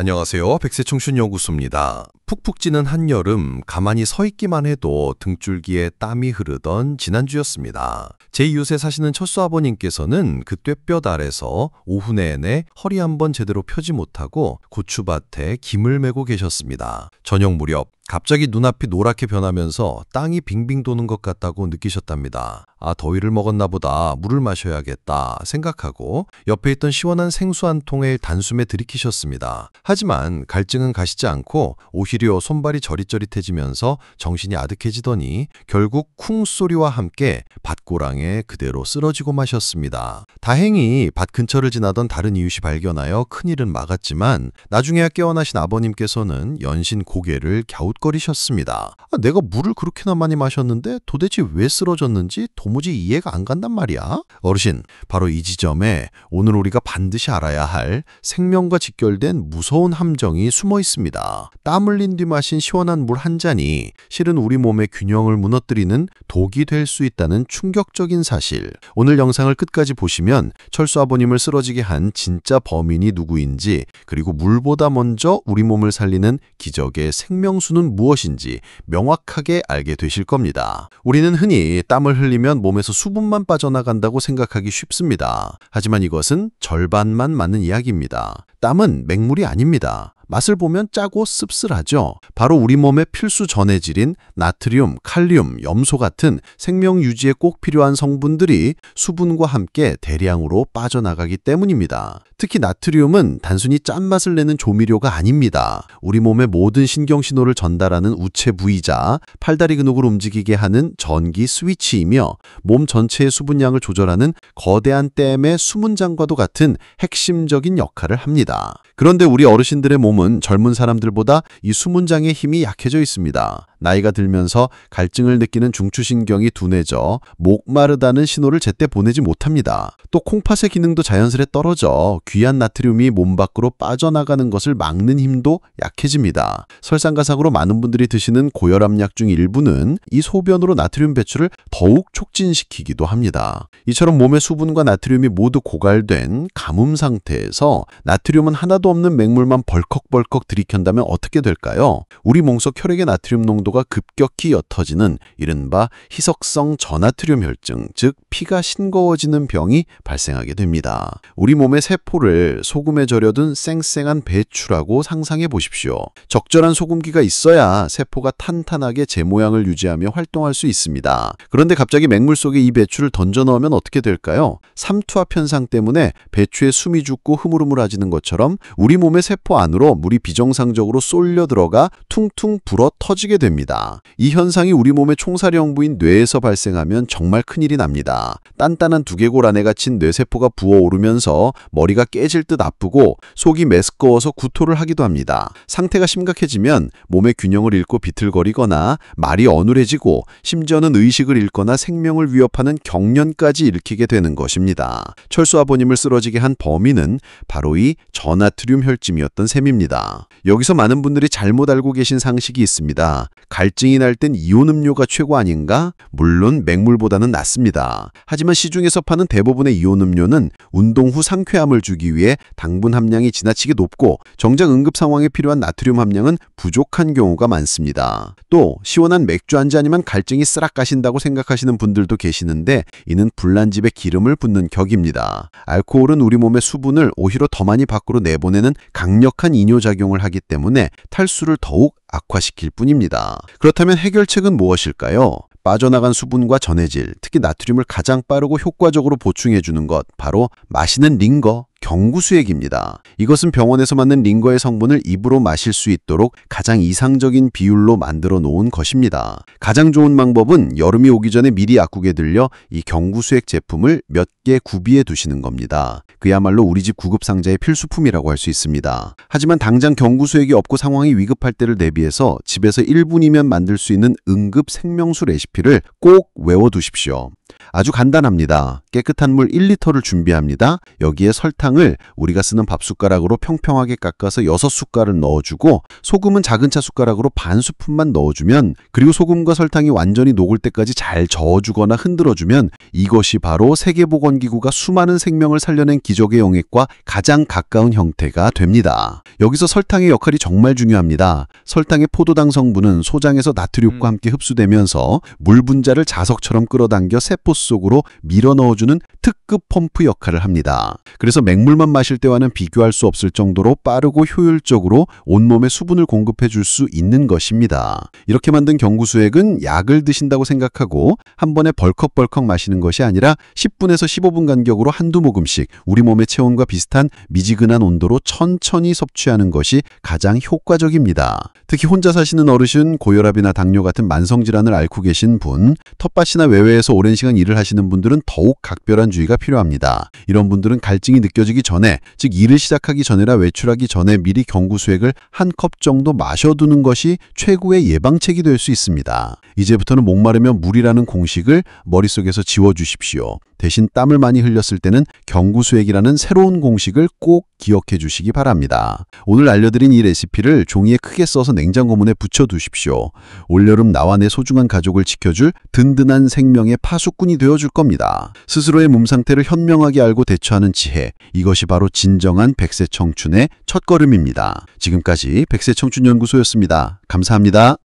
안녕하세요. 백세청춘연구소입니다. 푹푹 찌는 한여름, 가만히 서 있기만 해도 등줄기에 땀이 흐르던 지난주였습니다. 제 이웃에 사시는 철수 아버님께서는 그 뙤볕 아래서 오후 내내 허리 한번 제대로 펴지 못하고 고추밭에 김을 메고 계셨습니다. 저녁 무렵 갑자기 눈앞이 노랗게 변하면서 땅이 빙빙 도는 것 같다고 느끼셨답니다. 아, 더위를 먹었나 보다. 물을 마셔야겠다 생각하고 옆에 있던 시원한 생수 한 통을 단숨에 들이키셨습니다. 하지만 갈증은 가시지 않고 오히려 손발이 저릿저릿해지면서 정신이 아득해지더니 결국 쿵 소리와 함께 밭고랑에 그대로 쓰러지고 마셨습니다. 다행히 밭 근처를 지나던 다른 이웃이 발견하여 큰일은 막았지만 나중에야 깨어나신 아버님께서는 연신 고개를 갸웃거리셨습니다. 내가 물을 그렇게나 많이 마셨는데 도대체 왜 쓰러졌는지 도무지 이해가 안 간단 말이야. 어르신, 바로 이 지점에 오늘 우리가 반드시 알아야 할 생명과 직결된 무서운 함정이 숨어 있습니다. 땀 흘린 뒤 마신 시원한 물 한 잔이 실은 우리 몸의 균형을 무너뜨리는 독이 될 수 있다는 충격적인 사실. 오늘 영상을 끝까지 보시면 철수 아버님을 쓰러지게 한 진짜 범인이 누구인지, 그리고 물보다 먼저 우리 몸을 살리는 기적의 생명수는 무엇인지 명확하게 알게 되실 겁니다. 우리는 흔히 땀을 흘리면 몸에서 수분만 빠져나간다고 생각하기 쉽습니다. 하지만 이것은 절반만 맞는 이야기입니다. 땀은 맹물이 아닙니다. 맛을 보면 짜고 씁쓸하죠. 바로 우리 몸의 필수 전해질인 나트륨, 칼륨, 염소 같은 생명 유지에 꼭 필요한 성분들이 수분과 함께 대량으로 빠져나가기 때문입니다. 특히 나트륨은 단순히 짠맛을 내는 조미료가 아닙니다. 우리 몸의 모든 신경신호를 전달하는 우체 부위자, 팔다리 근육을 움직이게 하는 전기 스위치이며 몸 전체의 수분량을 조절하는 거대한 댐의 수문장과도 같은 핵심적인 역할을 합니다. 그런데 우리 어르신들의 몸은 젊은 사람들보다 이 수문장의 힘이 약해져 있습니다. 나이가 들면서 갈증을 느끼는 중추신경이 둔해져 목마르다는 신호를 제때 보내지 못합니다. 또 콩팥의 기능도 자연스레 떨어져 귀한 나트륨이 몸 밖으로 빠져나가는 것을 막는 힘도 약해집니다. 설상가상으로 많은 분들이 드시는 고혈압약 중 일부는 이 소변으로 나트륨 배출을 더욱 촉진시키기도 합니다. 이처럼 몸의 수분과 나트륨이 모두 고갈된 가뭄 상태에서 나트륨은 하나도 없는 맹물만 벌컥벌컥 들이켠다면 어떻게 될까요? 우리 몸속 혈액의 나트륨 농도가 급격히 옅어지는 이른바 희석성 저나트륨 혈증, 즉 피가 싱거워지는 병이 발생하게 됩니다. 우리 몸의 세포를 소금에 절여둔 쌩쌩한 배추라고 상상해 보십시오. 적절한 소금기가 있어야 세포가 탄탄하게 제 모양을 유지하며 활동할 수 있습니다. 그런데 갑자기 맹물 속에 이 배추를 던져 넣으면 어떻게 될까요? 삼투압 현상 때문에 배추에 숨이 죽고 흐물흐물해지는 것처럼 우리 몸의 세포 안으로 물이 비정상적으로 쏠려 들어가 퉁퉁 불어 터지게 됩니다. 이 현상이 우리 몸의 총사령부인 뇌에서 발생하면 정말 큰일이 납니다. 단단한 두개골 안에 갇힌 뇌세포가 부어오르면서 머리가 깨질 듯 아프고 속이 메스꺼워서 구토를 하기도 합니다. 상태가 심각해지면 몸의 균형을 잃고 비틀거리거나 말이 어눌해지고 심지어는 의식을 잃거나 생명을 위협하는 경련까지 일으키게 되는 것입니다. 철수 아버님을 쓰러지게 한 범인은 바로 이 저나트륨 혈증이었던 셈입니다. 여기서 많은 분들이 잘못 알고 계신 상식이 있습니다. 갈증이 날 땐 이온 음료가 최고 아닌가? 물론 맹물보다는 낫습니다. 하지만 시중에서 파는 대부분의 이온 음료는 운동 후 상쾌함을 주기 위해 당분 함량이 지나치게 높고 정작 응급 상황에 필요한 나트륨 함량은 부족한 경우가 많습니다. 또 시원한 맥주 한 잔이면 갈증이 쓰락 가신다고 생각하시는 분들도 계시는데 이는 불난집에 기름을 붓는 격입니다. 알코올은 우리 몸의 수분을 오히려 더 많이 밖으로 내보내는 강력한 이뇨작용을 하기 때문에 탈수를 더욱 악화시킬 뿐입니다. 그렇다면 해결책은 무엇일까요? 빠져나간 수분과 전해질, 특히 나트륨을 가장 빠르고 효과적으로 보충해주는 것, 바로 마시는 링거, 경구수액입니다. 이것은 병원에서 만든 링거의 성분을 입으로 마실 수 있도록 가장 이상적인 비율로 만들어 놓은 것입니다. 가장 좋은 방법은 여름이 오기 전에 미리 약국에 들려 이 경구수액 제품을 몇 개 구비해 두시는 겁니다. 그야말로 우리 집 구급상자의 필수품이라고 할 수 있습니다. 하지만 당장 경구수액이 없고 상황이 위급할 때를 대비해서 집에서 1분이면 만들 수 있는 응급 생명수 레시피를 꼭 외워두십시오. 아주 간단합니다. 깨끗한 물 1리터를 준비합니다. 여기에 설탕을 설탕을 우리가 쓰는 밥숟가락으로 평평하게 깎아서 6숟갈을 넣어주고 소금은 작은 차 숟가락으로 반 스푼만 넣어주면, 그리고 소금과 설탕이 완전히 녹을 때까지 잘 저어주거나 흔들어주면 이것이 바로 세계보건기구가 수많은 생명을 살려낸 기적의 영액과 가장 가까운 형태가 됩니다. 여기서 설탕의 역할이 정말 중요합니다. 설탕의 포도당 성분은 소장에서 나트륨과 함께 흡수되면서 물 분자를 자석처럼 끌어당겨 세포 속으로 밀어 넣어주는 특급 펌프 역할을 합니다. 그래서 맹물만 마실 때와는 비교할 수 없을 정도로 빠르고 효율적으로 온몸에 수분을 공급해 줄 수 있는 것입니다. 이렇게 만든 경구수액은 약을 드신다고 생각하고 한 번에 벌컥벌컥 마시는 것이 아니라 10분에서 15분 간격으로 한두 모금씩 우리 몸의 체온과 비슷한 미지근한 온도로 천천히 섭취하는 것이 가장 효과적입니다. 특히 혼자 사시는 어르신, 고혈압이나 당뇨 같은 만성질환을 앓고 계신 분, 텃밭이나 외외에서 오랜 시간 일을 하시는 분들은 더욱 각별한 주의가 필요합니다. 이런 분들은 갈증이 느껴지기 전에, 즉 일을 시작하기 전이나 외출하기 전에 미리 경구수액을 한 컵 정도 마셔두는 것이 최고의 예방책이 될 수 있습니다. 이제부터는 목마르면 물이라는 공식을 머릿속에서 지워주십시오. 대신 땀을 많이 흘렸을 때는 경구수액이라는 새로운 공식을 꼭 기억해 주시기 바랍니다. 오늘 알려드린 이 레시피를 종이에 크게 써서 냉장고문에 붙여두십시오. 올여름 나와 내 소중한 가족을 지켜줄 든든한 생명의 파수꾼이 되어줄 겁니다. 스스로의 몸 상태를 현명하게 알고 대처하는 지혜, 이것이 바로 진정한 백세 청춘의 첫걸음입니다. 지금까지 백세 청춘 연구소였습니다. 감사합니다.